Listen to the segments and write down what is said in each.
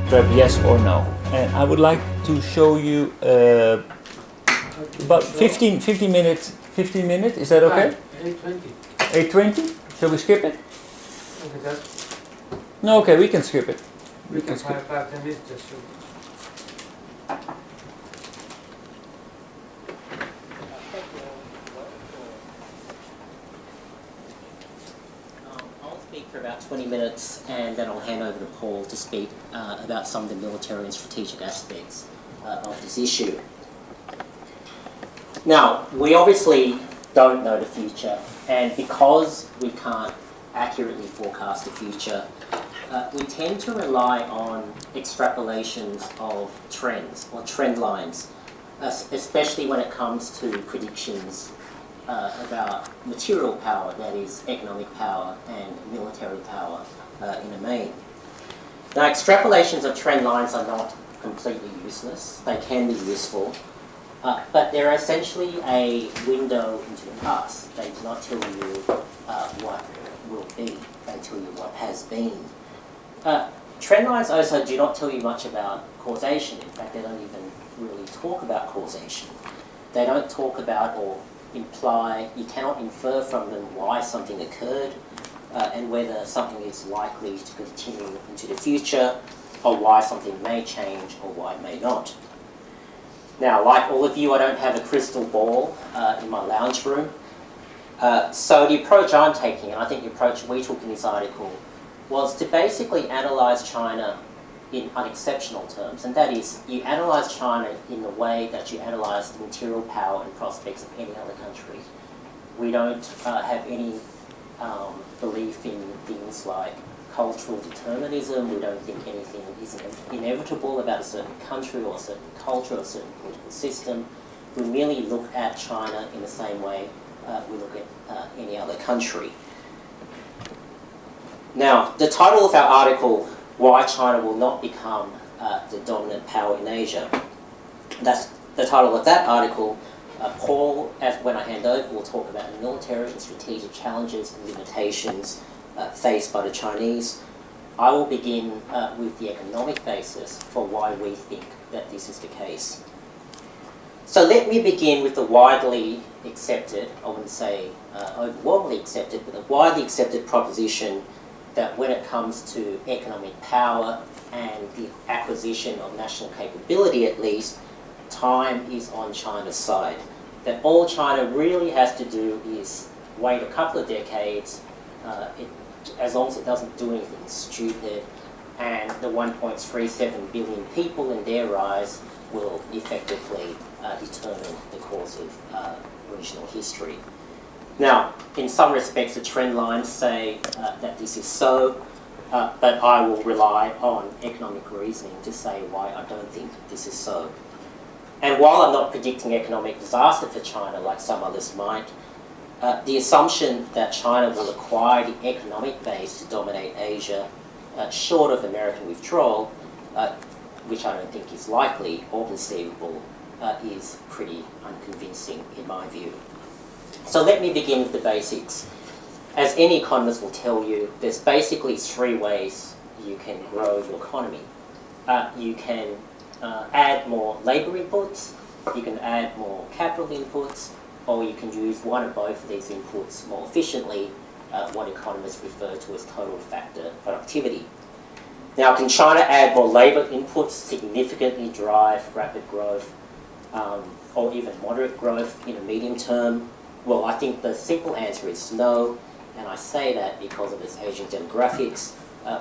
grab yes or no. And I would like to show you about 15 minutes. 15 minutes, is that okay? 8:20. 8:20? Shall we skip it? Okay, that's No, okay, we can skip it. we can 5-10 minutes just so. I'll speak for about 20 minutes and then I'll hand over to Paul to speak about some of the military and strategic aspects of this issue. Now, we obviously don't know the future, and because we can't accurately forecast the future, we tend to rely on extrapolations of trends or trend lines, especially when it comes to predictions about material power, that is economic power and military power in the main. Now, extrapolations of trend lines are not completely useless. They can be useful, but they're essentially a window into the past. They do not tell you what will be, they tell you what has been. Trend lines also do not tell you much about causation. In fact, they don't even really talk about causation. They don't talk about or imply, you cannot infer from them why something occurred and whether something is likely to continue into the future, or why something may change or why it may not. Now, like all of you, I don't have a crystal ball in my lounge room. So the approach I'm taking, and I think the approach we took in this article, was to basically analyse China in unexceptional terms, and that is, you analyse China in the way that you analyse the material power and prospects of any other country. We don't have any belief in things like cultural determinism. We don't think anything is inevitable about a certain country or a certain culture or a certain political system. We merely look at China in the same way we look at any other country. Now, the title of our article, Why China Will Not Become the Dominant Power in Asia. That's the title of that article. Paul, when I hand over, will talk about the military and strategic challenges and limitations faced by the Chinese. I will begin with the economic basis for why we think that this is the case. So let me begin with the widely accepted, I wouldn't say overwhelmingly accepted, but the widely accepted proposition that when it comes to economic power and the acquisition of national capability at least, time is on China's side. That all China really has to do is wait a couple of decades, as long as it doesn't do anything stupid, and the 1.37 billion people in their eyes will effectively determine the course of regional history. Now, in some respects, the trend lines say that this is so, but I will rely on economic reasoning to say why I don't think this is so. And while I'm not predicting economic disaster for China like some others might, the assumption that China will acquire the economic base to dominate Asia, short of American withdrawal, which I don't think is likely or conceivable, is pretty unconvincing in my view. So let me begin with the basics. As any economist will tell you, there's basically three ways you can grow your economy. You can add more labour inputs, you can add more capital inputs, or you can use one or both of these inputs more efficiently, what economists refer to as total factor productivity. Now, can China add more labour inputs significantly drive rapid growth or even moderate growth in the medium term? Well, I think the simple answer is no, and I say that because of its ageing demographics,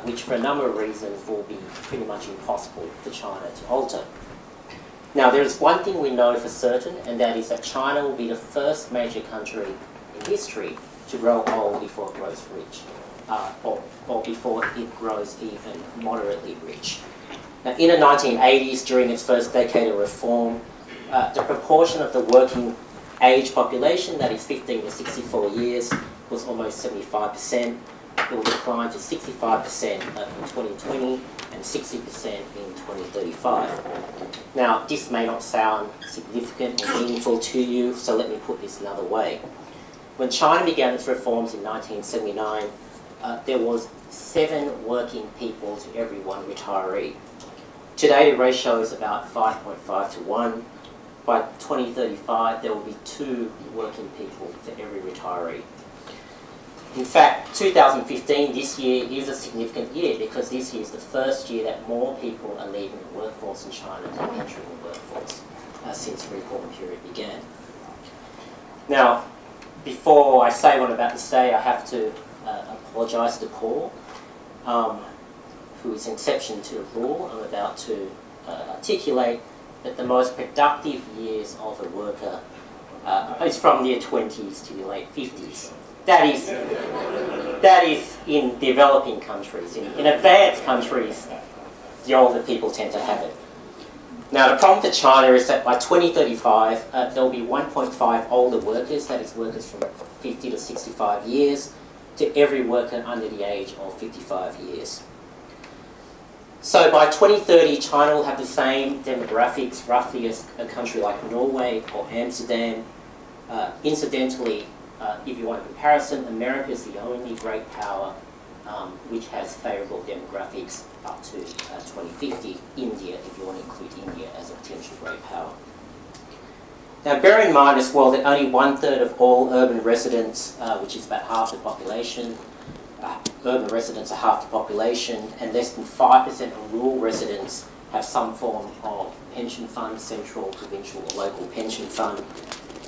which for a number of reasons will be pretty much impossible for China to alter. Now, there is one thing we know for certain, and that is that China will be the first major country in history to grow old before it grows rich, or before it grows even moderately rich. Now, in the 1980s, during its first decade of reform, the proportion of the working age population, that is 15 to 64 years, was almost 75%. It will decline to 65% in 2020 and 60% in 2035. Now, this may not sound significant or meaningful to you, so let me put this another way. When China began its reforms in 1979, there was 7 working people to every 1 retiree. Today the ratio is about 5.5 to 1. By 2035 there will be 2 working people for every retiree. In fact, 2015, this year, is a significant year because this year is the first year that more people are leaving the workforce in China than entering the workforce since the reform period began. Now, before I say what I'm about to say, I have to apologise to Paul, who is an exception to the rule. I'm about to articulate that the most productive years of a worker is from their 20s to the late 50s. That is in developing countries. In advanced countries, the older people tend to have it. Now, the problem for China is that by 2035, there will be 1.5 older workers, that is workers from 50 to 65 years, to every worker under the age of 55 years. So by 2030, China will have the same demographics roughly as a country like Norway or Amsterdam. Incidentally, if you want a comparison, America is the only great power which has favourable demographics up to 2050. India, if you want to include India as a potential great power. Now, bear in mind as well that only 1/3 of all urban residents, which is about half the population, urban residents are half the population, and less than 5% of rural residents have some form of pension fund, central, provincial, or local pension fund.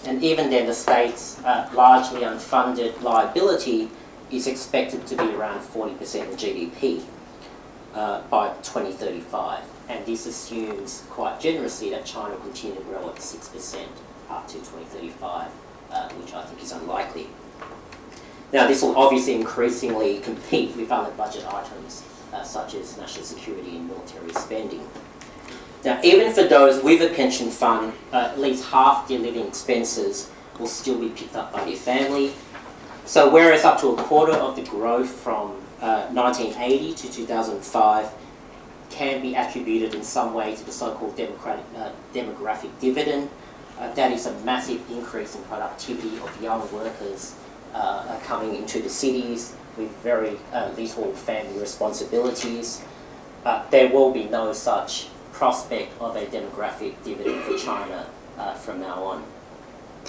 And even then, the state's largely unfunded liability is expected to be around 40% of GDP by 2035. And this assumes quite generously that China will continue to grow at 6% up to 2035, which I think is unlikely. Now, this will obviously increasingly compete with other budget items, such as national security and military spending. Now, even for those with a pension fund, at least half their living expenses will still be picked up by their family. So whereas up to a quarter of the growth from 1980 to 2005 can be attributed in some way to the so-called demographic dividend, that is a massive increase in productivity of young workers coming into the cities with very little family responsibilities. There will be no such prospect of a demographic dividend for China from now on.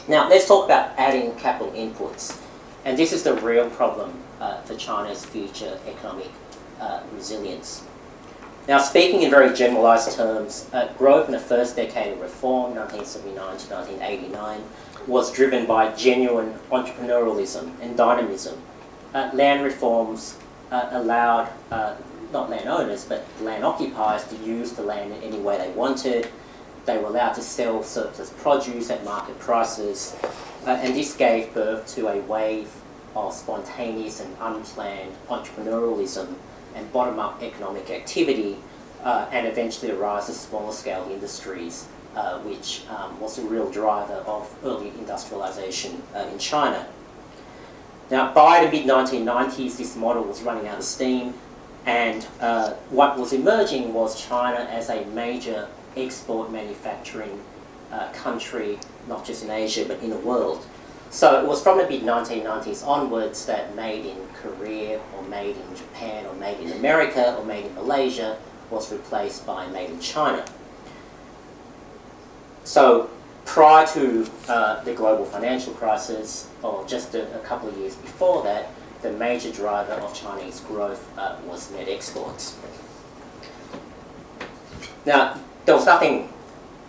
Now, let's talk about adding capital inputs. And this is the real problem for China's future economic resilience. Now, speaking in very generalised terms, growth in the first decade of reform, 1979 to 1989, was driven by genuine entrepreneurialism and dynamism. Land reforms allowed not landowners, but land occupiers to use the land in any way they wanted. They were allowed to sell surplus produce at market prices, and this gave birth to a wave of spontaneous and unplanned entrepreneurialism and bottom-up economic activity, and eventually the rise of smaller-scale industries, which was a real driver of early industrialisation in China. Now, by the mid-1990s, this model was running out of steam, and what was emerging was China as a major export manufacturing country, not just in Asia, but in the world. So it was from the mid-1990s onwards that made in Korea, or made in Japan, or made in America, or made in Malaysia was replaced by made in China. So prior to the global financial crisis, or just a couple of years before that, the major driver of Chinese growth was net exports. Now, there was nothing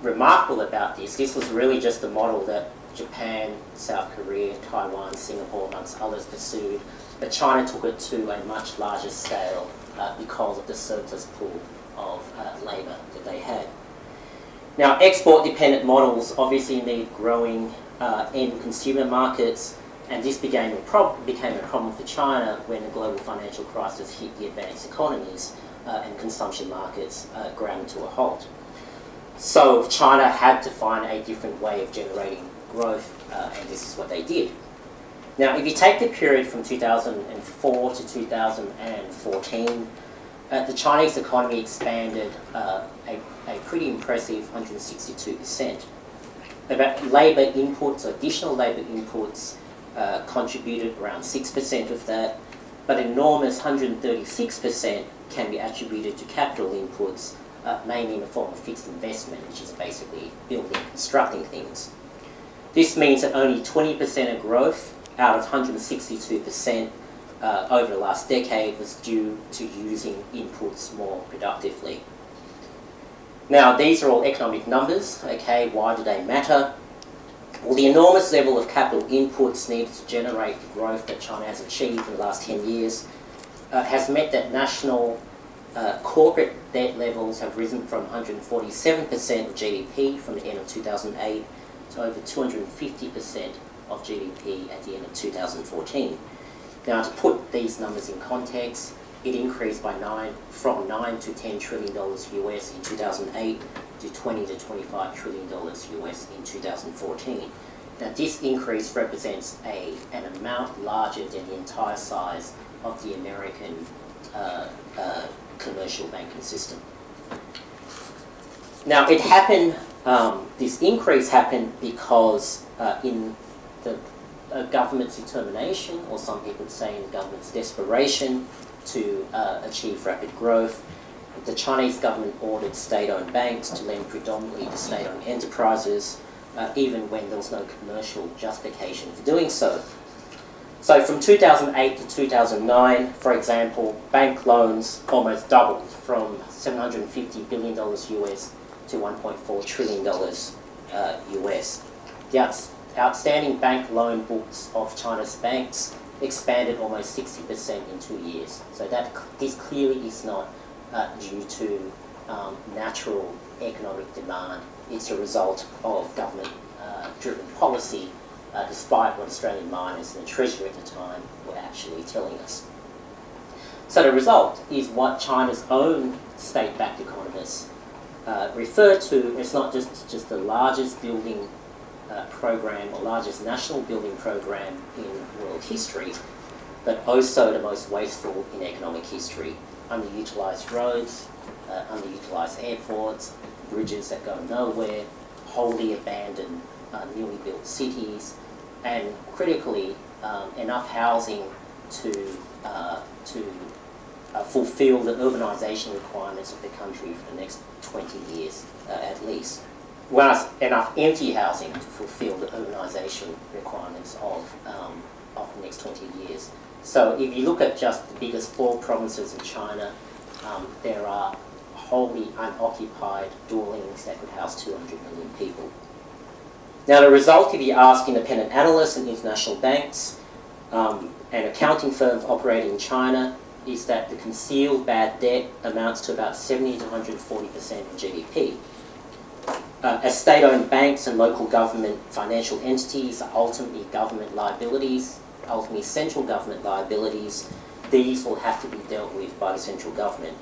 remarkable about this. This was really just the model that Japan, South Korea, Taiwan, Singapore, amongst others, pursued. But China took it to a much larger scale because of the surplus pool of labour that they had. Now, export-dependent models obviously need growing end consumer markets, and this became a problem for China when the global financial crisis hit the advanced economies and consumption markets ground to a halt. So China had to find a different way of generating growth, and this is what they did. Now, if you take the period from 2004 to 2014, the Chinese economy expanded a pretty impressive 162%. About labour inputs, additional labour inputs, contributed around 6% of that, but an enormous 136% can be attributed to capital inputs, mainly in the form of fixed investment, which is basically building and constructing things. This means that only 20% of growth out of 162% over the last decade was due to using inputs more productively. Now, these are all economic numbers, okay? Why do they matter? Well, the enormous level of capital inputs needed to generate the growth that China has achieved in the last 10 years has meant that national corporate debt levels have risen from 147% of GDP from the end of 2008 to over 250% of GDP at the end of 2014. Now, to put these numbers in context, it increased by from $9 to $10 trillion US in 2008 to $20 to $25 trillion US in 2014. Now, this increase represents an amount larger than the entire size of the American commercial banking system. Now, it happened, this increase happened because in the government's determination, or some people would say in the government's desperation to achieve rapid growth, the Chinese government ordered state-owned banks to lend predominantly to state-owned enterprises, even when there was no commercial justification for doing so. So from 2008 to 2009, for example, bank loans almost doubled from $750 billion US to $1.4 trillion US. The outstanding bank loan books of China's banks expanded almost 60% in 2 years. So this clearly is not due to natural economic demand. It's a result of government-driven policy, despite what Australian miners and the Treasury at the time were actually telling us. So the result is what China's own state-backed economists refer to as not just the largest building program or largest national building program in world history, but also the most wasteful in economic history. Underutilised roads, underutilised airports, bridges that go nowhere, wholly abandoned newly built cities, and critically, enough housing to fulfil the urbanisation requirements of the country for the next 20 years at least. Well, enough empty housing to fulfil the urbanisation requirements of the next 20 years. So if you look at just the biggest 4 provinces in China, there are wholly unoccupied dwellings that could house 200 million people. Now, the result, if you ask independent analysts and international banks and accounting firms operating in China, is that the concealed bad debt amounts to about 70 to 140% of GDP. As state-owned banks and local government financial entities are ultimately government liabilities, ultimately central government liabilities, these will have to be dealt with by the central government.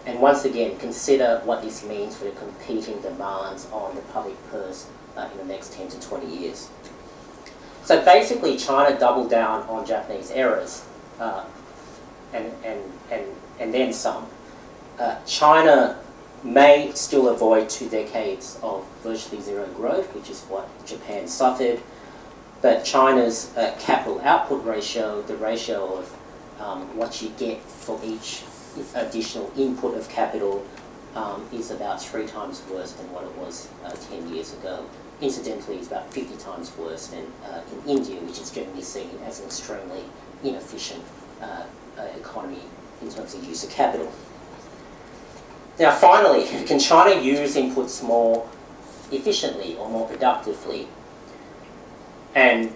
And once again, consider what this means for the competing demands on the public purse in the next 10 to 20 years. So basically, China doubled down on Japanese errors and then some. China may still avoid 2 decades of virtually zero growth, which is what Japan suffered, but China's capital output ratio, the ratio of what you get for each additional input of capital, is about 3 times worse than what it was 10 years ago. Incidentally, it's about 50 times worse than in India, which is generally seen as an extremely inefficient economy in terms of use of capital. Now, finally, can China use inputs more efficiently or more productively? And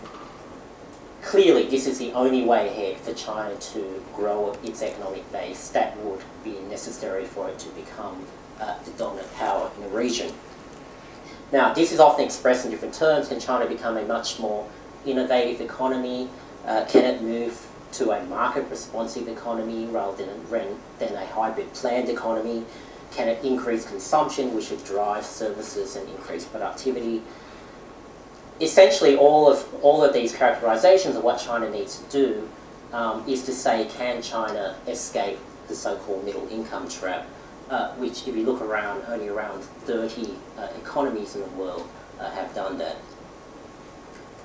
clearly, this is the only way ahead for China to grow its economic base that would be necessary for it to become the dominant power in the region. Now, this is often expressed in different terms. Can China become a much more innovative economy? Can it move to a market-responsive economy rather than a hybrid planned economy? Can it increase consumption, which would drive services and increase productivity? Essentially, all of these characterizations of what China needs to do is to say, can China escape the so-called middle income trap, which, if you look around, only around 30 economies in the world have done that.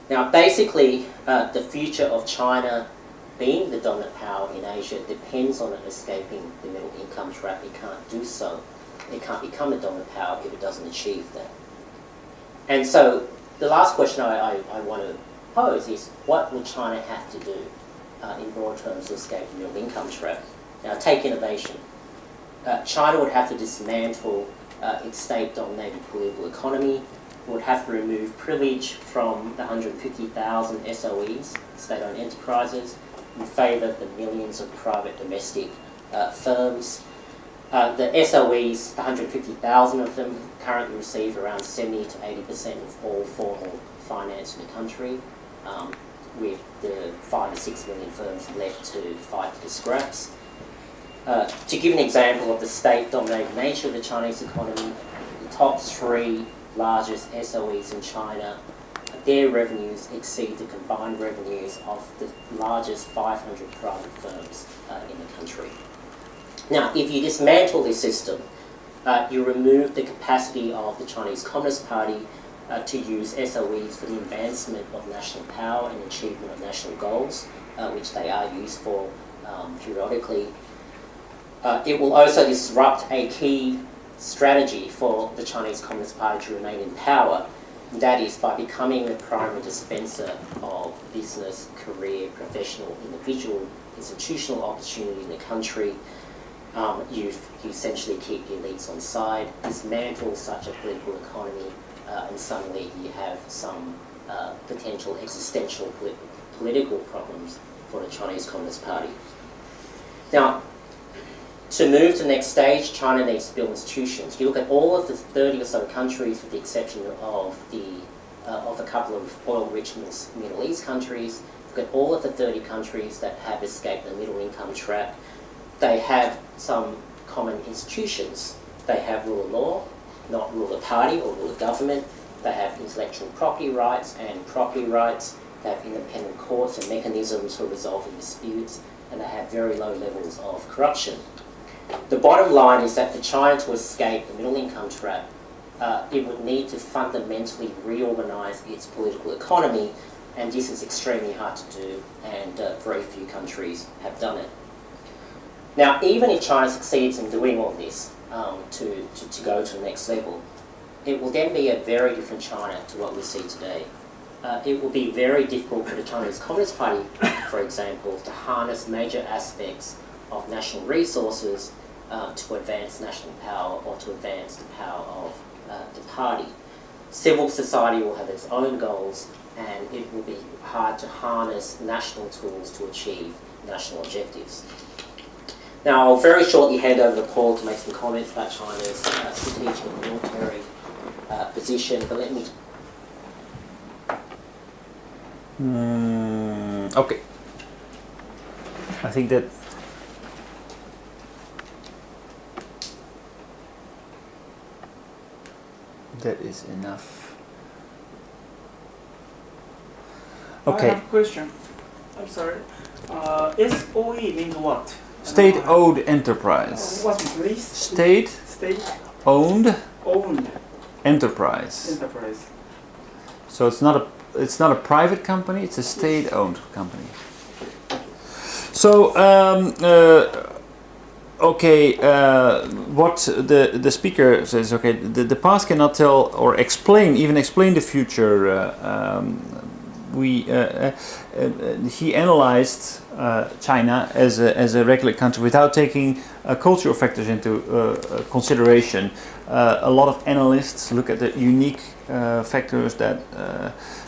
Now, basically, the future of China being the dominant power in Asia depends on it escaping the middle income trap. It can't do so it can't become a dominant power if it doesn't achieve that. And so the last question I want to pose is, what would China have to do in broad terms to escape the middle income trap? Now, take innovation. China would have to dismantle its state-dominated political economy, would have to remove privilege from the 150,000 SOEs, state-owned enterprises, in favour of the millions of private domestic firms. The SOEs, the 150,000 of them, currently receive around 70 to 80% of all formal finance in the country, with the 5 to 6 million firms left to fight for the scraps. To give an example of the state-dominated nature of the Chinese economy, the top 3 largest SOEs in China, their revenues exceed the combined revenues of the largest 500 private firms in the country. Now, if you dismantle this system, you remove the capacity of the Chinese Communist Party to use SOEs for the advancement of national power and achievement of national goals, which they are used for periodically. It will also disrupt a key strategy for the Chinese Communist Party to remain in power, and that is by becoming the primary dispenser of business, career, professional, individual, institutional opportunity in the country. You essentially keep the elites on side, dismantle such a political economy, and suddenly you have some potential existential political problems for the Chinese Communist Party. Now, to move to the next stage, China needs to build institutions. You look at all of the 30 or so countries, with the exception of a couple of oil-rich Middle East countries. Look at all of the 30 countries that have escaped the middle income trap. They have some common institutions. They have rule of law, not rule of party or rule of government. They have intellectual property rights and property rights. They have independent courts and mechanisms for resolving disputes, and they have very low levels of corruption. The bottom line is that for China to escape the middle income trap, it would need to fundamentally reorganise its political economy, and this is extremely hard to do, and very few countries have done it. Now, even if China succeeds in doing all this to go to the next level, it will then be a very different China to what we see today. It will be very difficult for the Chinese Communist Party, for example, to harness major aspects of national resources to advance national power or to advance the power of the party. Civil society will have its own goals, and it will be hard to harness national tools to achieve national objectives. Now, I'll very shortly hand over to Paul to make some comments about China's strategic and military position, but let me... Okay. I think that is enough. Okay. I have a question. I'm sorry. SOE means what? State-owned enterprise. What is this? State-owned Owned enterprise. enterprise. So it's not a private company. It's a state-owned company. So what the speaker says. Okay, the past cannot tell or explain the future. He analyzed China as a regular country without taking cultural factors into consideration. A lot of analysts look at the unique factors that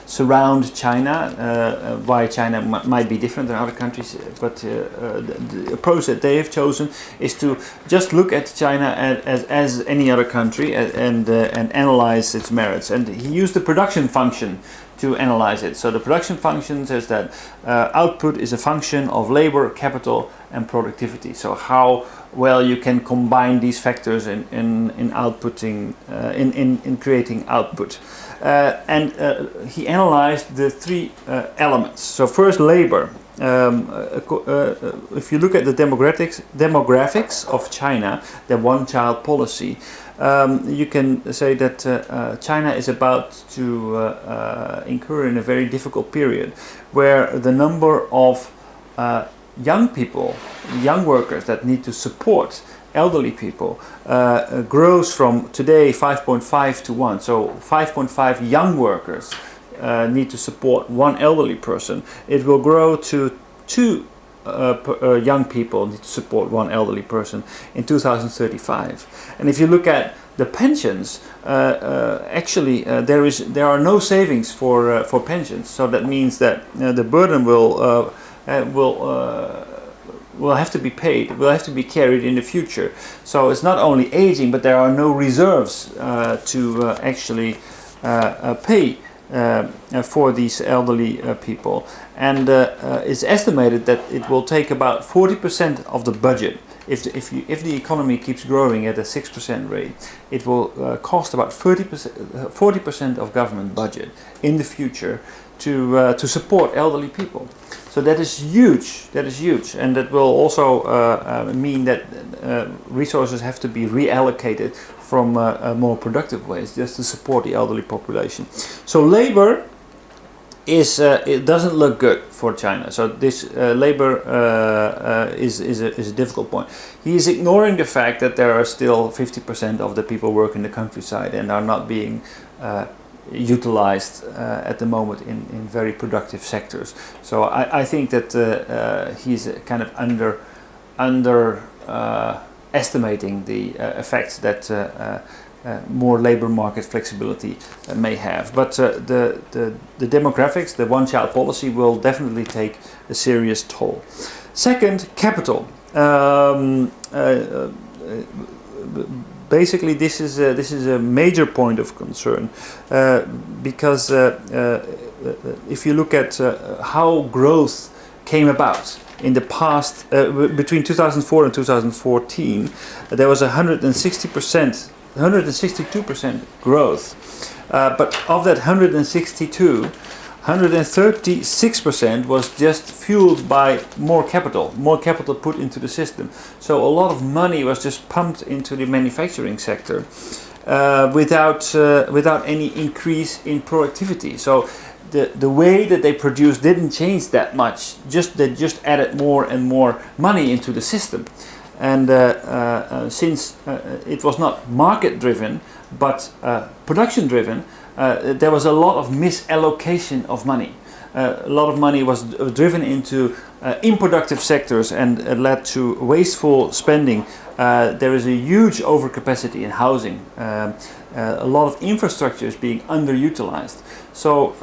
surround China, why China might be different than other countries, but the approach that they have chosen is to just look at China as any other country and analyze its merits. And he used the production function to analyze it. So the production function says that output is a function of labor, capital, and productivity. So how well you can combine these factors in outputting, in creating output. And he analyzed the 3 elements. So first, labor. If you look at the demographics of China, the one-child policy, you can say that China is about to incur in a very difficult period, where the number of young people, young workers that need to support elderly people grows from today 5.5 to 1. So 5.5 young workers need to support one elderly person. It will grow to 2 young people need to support one elderly person in 2035. And if you look at the pensions, actually there are no savings for pensions. So that means that the burden will have to be paid, will have to be carried in the future. So it's not only aging, but there are no reserves to actually pay for these elderly people. And it's estimated that it will take about 40% of the budget. If the economy keeps growing at a 6% rate, it will cost about 40% of government budget in the future to support elderly people. So that is huge. That is huge, and that will also mean that resources have to be reallocated from more productive ways just to support the elderly population. So labor it doesn't look good for China. So this labor is a difficult point. He is ignoring the fact that there are still 50% of the people work in the countryside and are not being utilized at the moment in very productive sectors. So I think that he's kind of estimating the effects that more labor market flexibility may have. But the demographics, the one-child policy will definitely take a serious toll. Second, capital. Basically, this is a major point of concern because if you look at how growth came about in the past, between 2004 and 2014, there was 162% growth. But of that 136% was just fueled by more capital put into the system. So a lot of money was just pumped into the manufacturing sector without any increase in productivity. So the way that they produced didn't change that much. They just added more and more money into the system. And since it was not market driven but production driven, there was a lot of misallocation of money. A lot of money was driven into unproductive sectors and led to wasteful spending. There is a huge overcapacity in housing. A lot of infrastructure is being underutilized. So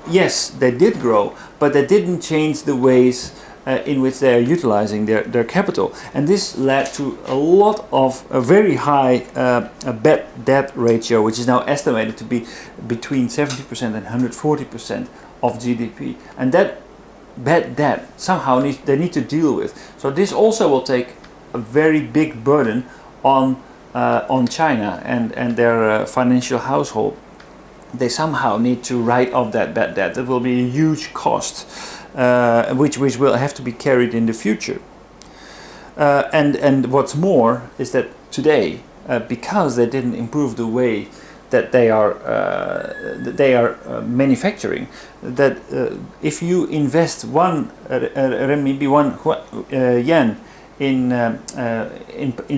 yes, they did grow, but they didn't change the ways in which they are utilizing their capital, and this led to a lot of a very high bad debt ratio, which is now estimated to be between 70% and 140% of GDP, and that bad debt somehow they need to deal with. So this also will take a very big burden on China and their financial household. They somehow need to write off that bad debt. That will be a huge cost. Which will have to be carried in the future. And what's more is that today, because they didn't improve the way that they are manufacturing, that if you invest one renminbi, yen in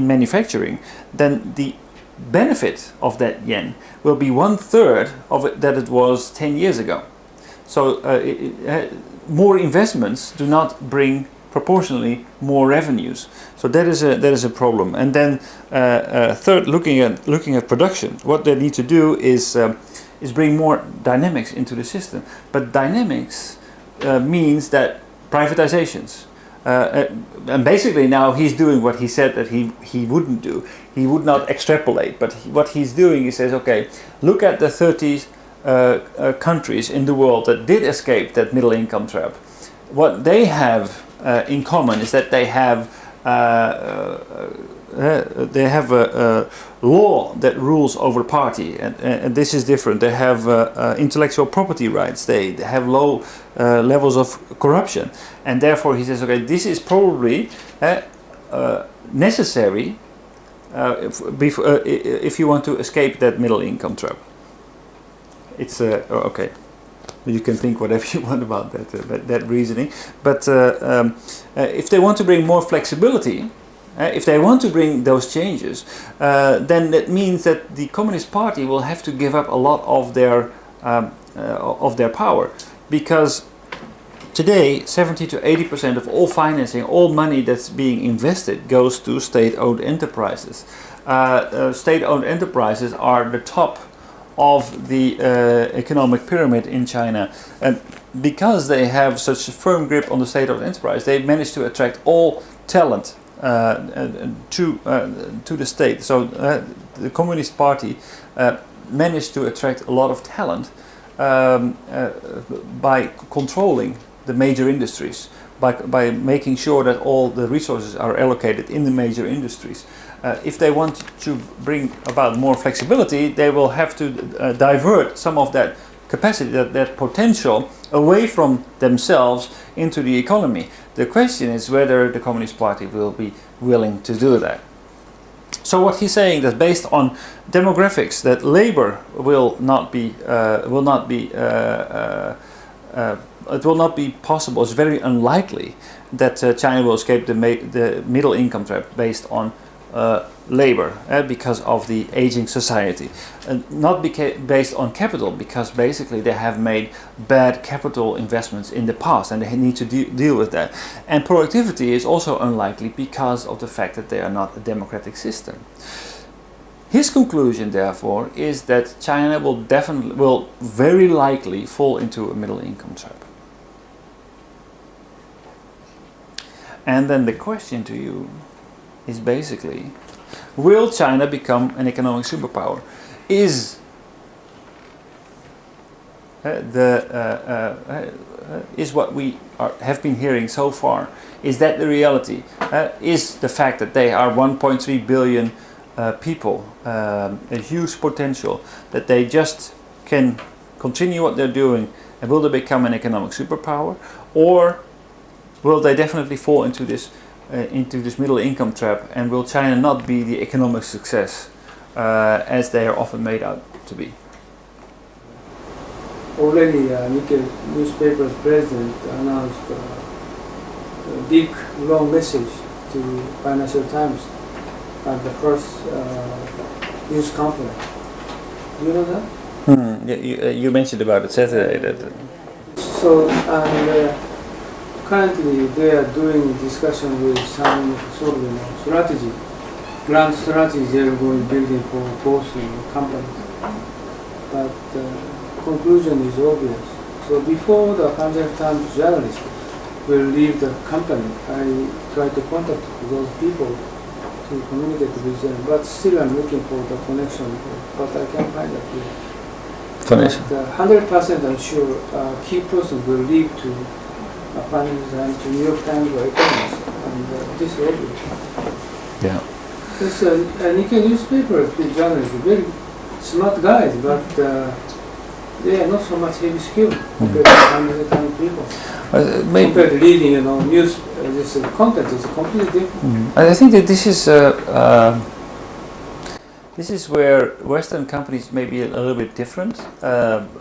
manufacturing, then the benefit of that yen will be 1/3 of it that it was 10 years ago. So more investments do not bring proportionally more revenues. So that is a problem. And then third, looking at production, what they need to do is bring more dynamics into the system. But dynamics means that privatizations. And basically now he's doing what he said that he wouldn't do. He would not extrapolate, but what he's doing, he says, okay, look at the 30 countries in the world that did escape that middle income trap. What they have in common is that they have a law that rules over party, and this is different. They have intellectual property rights. They have low levels of corruption, and therefore he says, okay, this is probably necessary if you want to escape that middle income trap. It's okay. You can think whatever you want about that reasoning, but if they want to bring more flexibility If they want to bring those changes, then that means that the Communist Party will have to give up a lot of their power, because today 70 to 80% of all financing, all money that's being invested, goes to state-owned enterprises. State-owned enterprises are the top of the economic pyramid in China, and because they have such a firm grip on the state-owned enterprise, they manage to attract all talent to the state. So the Communist Party managed to attract a lot of talent by controlling the major industries, by making sure that all the resources are allocated in the major industries. If they want to bring about more flexibility, they will have to divert some of that capacity, that potential, away from themselves into the economy. The question is whether the Communist Party will be willing to do that. So what he's saying, that based on demographics, that labor will not be it will not be possible. It's very unlikely that China will escape the middle income trap based on labor, because of the aging society, not based on capital, because basically they have made bad capital investments in the past and they need to deal with that. And productivity is also unlikely because of the fact that they are not a democratic system. His conclusion, therefore, is that China will very likely fall into a middle income trap. And then the question to you is basically, will China become an economic superpower? Is what we have been hearing so far, is that the reality? Is the fact that they are 1.3 billion people a huge potential, that they just can continue what they're doing, and will they become an economic superpower? Or will they definitely fall into this middle income trap, and will China not be the economic success as they are often made out to be? Already, Nikkei newspaper's president announced a big, long message to Financial Times at the first news conference. Do you know that? Yeah, you mentioned about it Saturday. That. So, and currently they are doing discussion with some sort of strategy, grand strategy they are going building for both companies. But conclusion is obvious. So before the Financial Times journalist will leave the company, I try to contact those people to communicate with them. But still I'm looking for the connection, but I can't find that yet. Connection. 100% I'm sure key person will leave to Financial Times, to New York Times or Economist, and this is obvious. Yeah. This Nikkei newspaper, the journalists, very smart guys, but they are not so much heavy skilled compared to Financial Times people. Compared to reading, news, this content is completely different. I think that this is where Western companies may be a little bit different.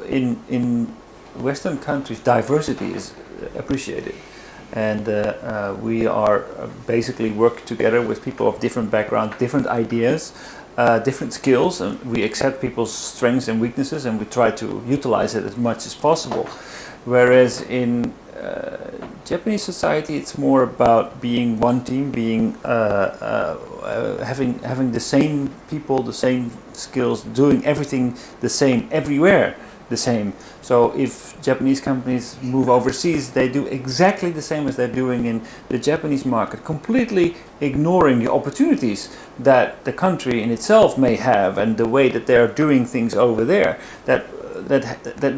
In Western countries, diversity is appreciated, and we are basically work together with people of different backgrounds, different ideas, different skills, and we accept people's strengths and weaknesses, and we try to utilize it as much as possible. Whereas in Japanese society, it's more about being one team, being having the same people, the same skills, doing everything the same everywhere. The same. So if Japanese companies move overseas, they do exactly the same as they're doing in the Japanese market, completely ignoring the opportunities that the country in itself may have and the way that they're doing things over there that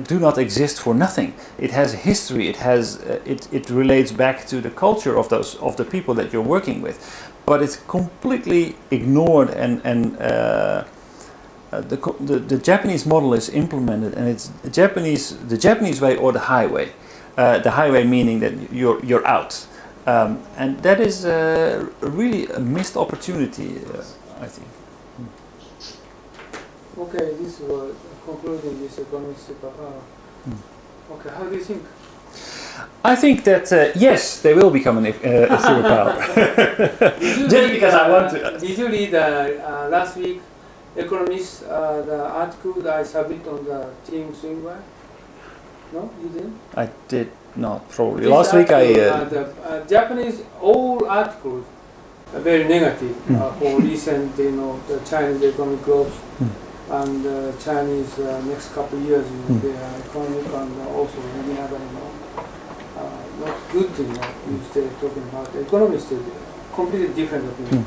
do not exist for nothing. It has a history. It relates back to the culture of the people that you're working with, but it's completely ignored and the Japanese model is implemented, and it's the Japanese way or the highway. The highway meaning that you're out, and that is really a missed opportunity, I think. Okay, this was concluding this economic superpower. Okay, how do you think? I think that yes, they will become a superpower. Just because I want to. Did you read last week Economist the article that I submitted on the Team Swingwire? No, you didn't. I did not probably. This Last week I. the Japanese all articles are very negative for recent, the Chinese economic growth and Chinese next couple of years, their economic and also many other, not good thing. You stay talking about the economists, completely different opinion.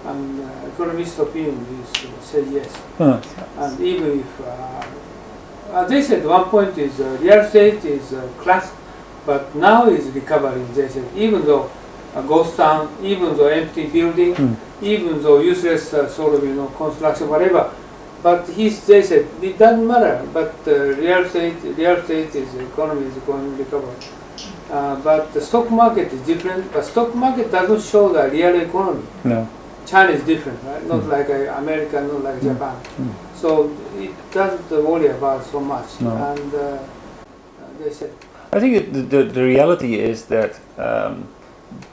And economist opinion is say yes. And even if they said one point is real estate is crashed, but now is recovering. They said even though ghost town, even though empty building, even though useless sort of construction whatever, but they said it doesn't matter. But real estate is economy is going to recover. But the stock market is different. But stock market doesn't show the real economy. No. China is different, right? Not like America, not like Japan. So it doesn't worry about so much. No. And they said. I think the reality is that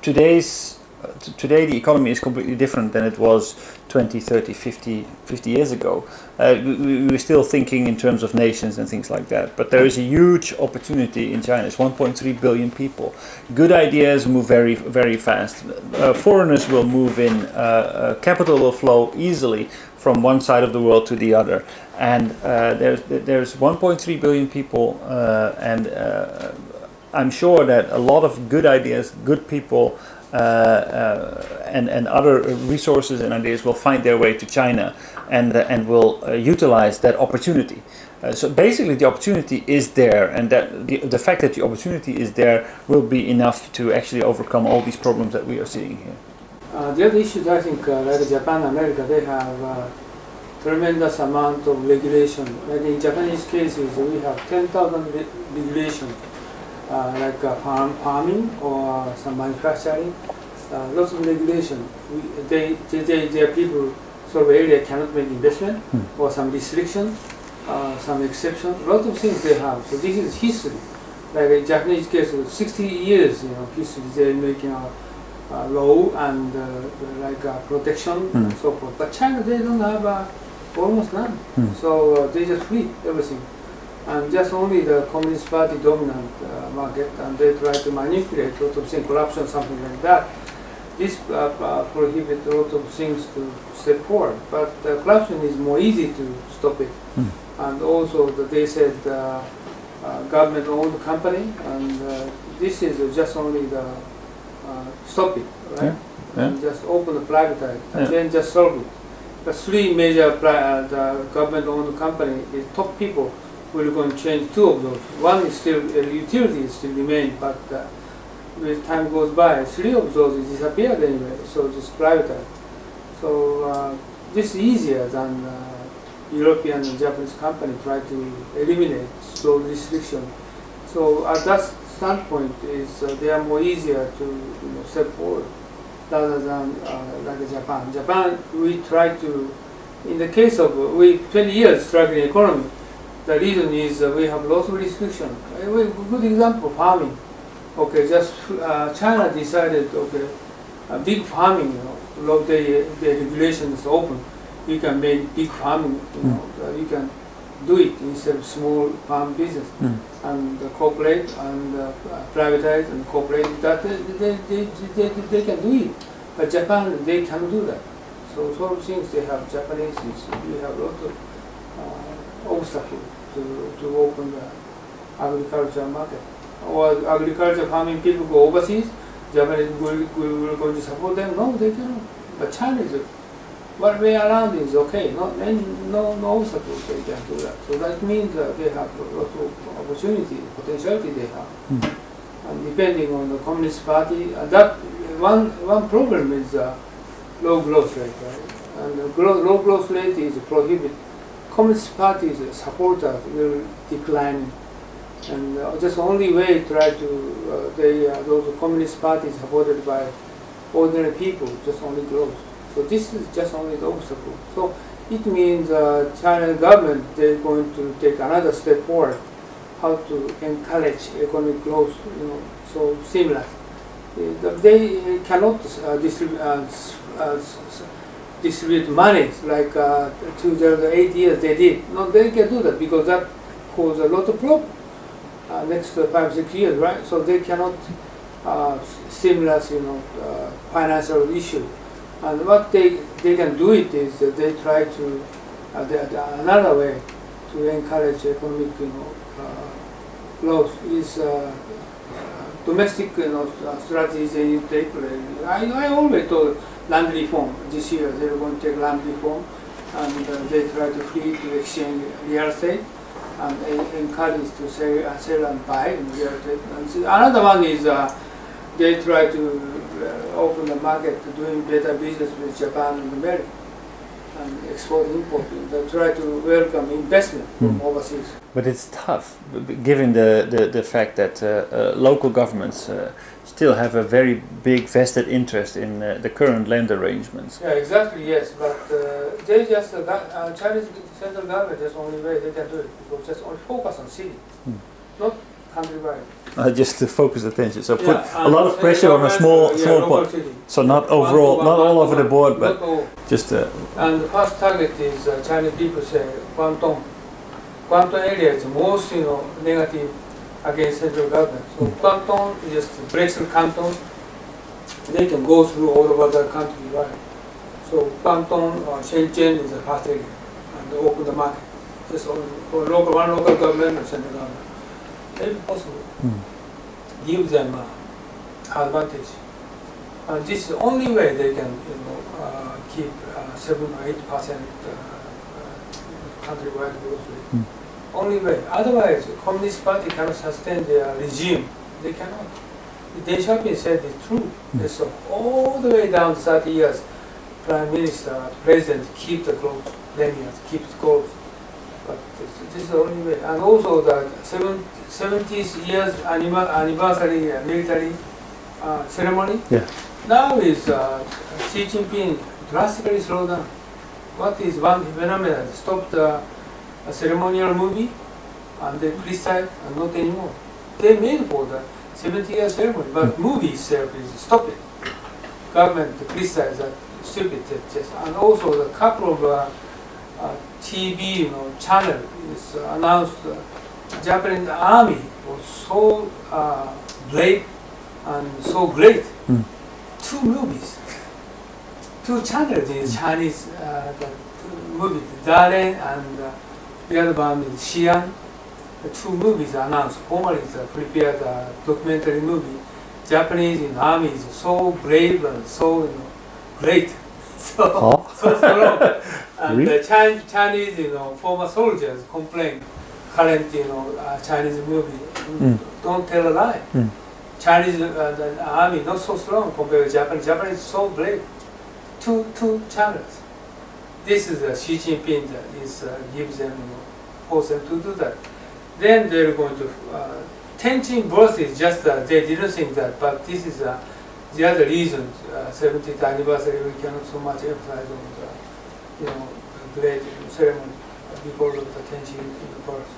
today the economy is completely different than it was 20, 30, 50 years ago. We were still thinking in terms of nations and things like that. But there is a huge opportunity in China. It's 1.3 billion people. Good ideas move very, very fast. Foreigners will move in. Capital will flow easily from one side of the world to the other. And there's 1.3 billion people, and I'm sure that a lot of good ideas, good people, and other resources and ideas will find their way to China and will utilize that opportunity. So basically the opportunity is there, and that the fact that the opportunity is there will be enough to actually overcome all these problems that we are seeing here. The other issues, I think, like Japan, America, they have tremendous amount of regulation. Like in Japanese cases, we have 10,000 regulations. Like farming or some manufacturing, lots of regulation. Their people sort of area cannot make investment or some restriction, some exception. Lots of things they have. So this is history. Like in Japanese case, 60 years, history. They're making a law and protection and so forth. But China, they don't have almost none. So they just free everything. And just only the Communist Party dominant market, and they try to manipulate lots of things, corruption, something like that. This prohibits a lot of things to step forward, but corruption is more easy to stop it. And also they said government-owned company, and this is just only the stop it, right? And just open the privatize, and then just solve it. The three major the government-owned company is top people. We're going to change two of those. One is still utilities still remain, but as time goes by, three of those disappeared anyway. So just privatize. So this is easier than European and Japanese company try to eliminate those restrictions. So at that standpoint, is they are more easier to step forward rather than like Japan. Japan, we try to, in the case of 20 years struggling economy. The reason is we have lots of restrictions. A good example, farming. Okay, just China decided, okay, big farming, the regulation is open. You can make big farming, you can do it instead of small farm business. And cooperate and privatize and cooperate, that they can do it. But Japan, they can't do that. So sort of things they have, Japanese, we have lots of obstacle to open the agriculture market. Or agriculture farming people go overseas, Japanese will going to support them? No, they cannot. But China is, what way around is okay, no obstacles they can do that. So that means they have lots of opportunity, potentiality they have. And depending on the Communist Party, that one problem is low growth rate, right? And low growth rate is prohibited. Communist Party's supporters will decline, and just only way try to those Communist parties supported by ordinary people just only grows. So this is just only the obstacle. So it means China government they're going to take another step forward how to encourage economic growth, so stimulus. They cannot distribute money like 2008 years they did. No, they can do that because that caused a lot of problem next 5-6 years, right? So they cannot stimulus, financial issue. And what they can do it is that they try to another way to encourage economic, growth is domestic, strategies they take. I always told land reform this year. They're going to take land reform, and they try to free to exchange real estate and encourage to sell and buy in real estate. And another one is they try to open the market to doing better business with Japan and America and export import. They try to welcome investment from overseas. But it's tough, given the fact that local governments still have a very big vested interest in the current land arrangements. Yeah, exactly, yes. But they just, Chinese central government, that's the only way they can do it, because just only focus on city, not countrywide. Just to focus attention. So put Yeah, a lot of pressure on a small point. city. So not overall, not all over the board, but Not all. just. And the first target is Chinese people say Guangdong. Guangdong area is most negative against central government. So Guangdong is just breaks the canton. They can go through all over the country, right? So Guangdong, Shenzhen is the first area, and they open the market. Just for one local government and central government. If possible, give them advantage. And this is the only way they can, keep 7 or 8% countrywide growth rate. Only way. Otherwise, the Communist Party cannot sustain their regime. They cannot. Deng Xiaoping said it's true. They saw all the way down to 30 years, Prime Minister, President keep the growth, lineage, keep the growth. But this is the only way. And also the 70th years anniversary military ceremony. Yeah. Now is Xi Jinping drastically slowed down. What is one phenomenon? Stop the ceremonial movie and they criticize and not anymore. They made for the 70-year ceremony, but movie itself is stop it. Government criticize that stupid just. And also the couple of TV channel is announced Japanese army was so brave and so great. 2 movies, 2 channels in Chinese the movie, Darren and the other one is Xi'an. The 2 movies announced. Formally prepared documentary movie. Japanese in army is so brave and so great, so strong. And Really? the Chinese, former soldiers complain. Current, Chinese movie, don't tell a lie. Chinese the army not so strong compared to Japan. Japan is so brave. 2 channels. This is Xi Jinping gives them, force them to do that. Then they're going to Tenchin birth is just they didn't think that, but this is the other reason. 70th anniversary we cannot so much emphasize on the great ceremony because of the Tenchin birth.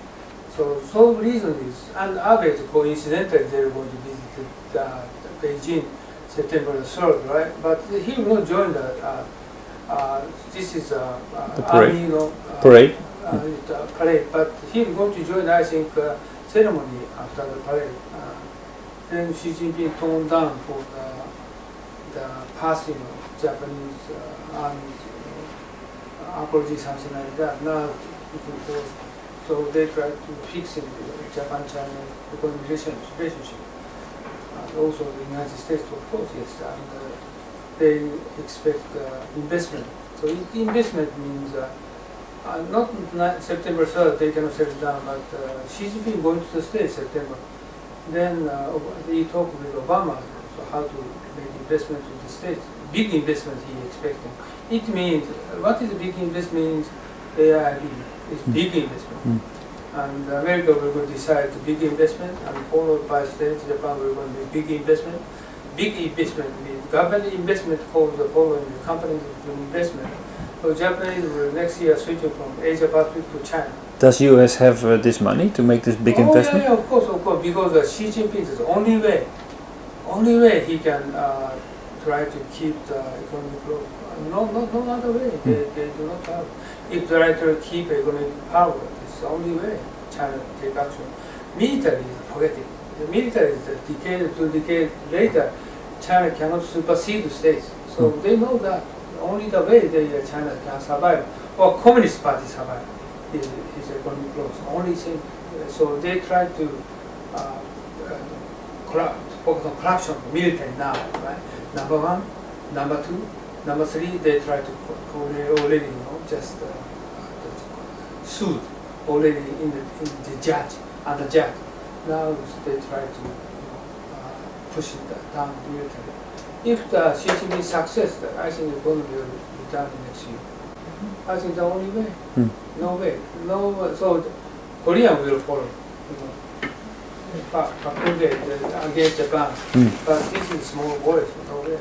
So reason is, and others coincidentally they're going to visit Beijing September 3rd, right? But he will not join this is the parade. army, Parade. Parade. But he's going to join, I think, ceremony after the parade. Then Xi Jinping toned down for the past, Japanese army apology, something like that. Now looking for. So they try to fix it, Japan-China economic relationship. And also the United States, of course, yes. And they expect investment. So investment means not September 3rd, they cannot settle down, but Xi Jinping going to the States September. Then he talked with Obama, so how to make investment to the States. Big investment he expecting. It means, what is big investment means? AIB. It's big investment. And America will go decide to big investment, and followed by states, Japan will go to big investment. Big investment means government investment calls the following companies investment. So Japanese will next year switching from Asia Pacific to China. Does US have this money to make this big investment? Yeah, of course, because Xi Jinping is the only way he can try to keep the economy growth. No other way. They do not have. If they try to keep economic power, it's the only way China take action. Military is forgetting. The military is the decade later, China cannot supersede the states. So they know that only the way China can survive, or Communist Party survive, is economic growth. Only thing. So they try to focus on corruption, military now, right? Number one, number two, number three. They try to already just sued already in the judge and the judge. Now they try to push it down military. If the Xi Jinping success, I think the economy will return next year. I think the only way. No way. So Korea will follow. Against Japan. But this is small boys. No way.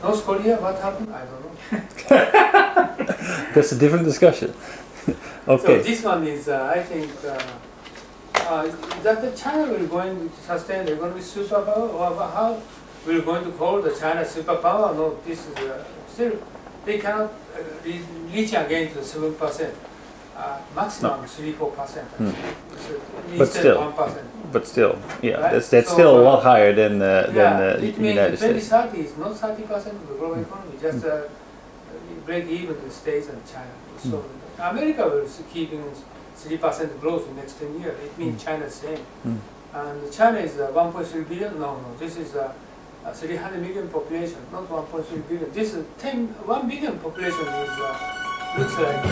North Korea, what happened? I don't know. That's a different discussion. Okay. So this one is, I think, that the China will going to sustain the economic superpower, or how we're going to call the China superpower? No, this is still, they cannot reach again to 7%. Maximum 3-4%. But still, yeah, Right? that's So, still a lot higher than it the means United States. 2030 is not 30% of the global economy, just break even the States and China. So America will keep 3% growth in the next 10 years. It means China is same. And China is 1.3 billion. No, this is 300 million population, not 1.3 billion. This is 1 billion population is looks like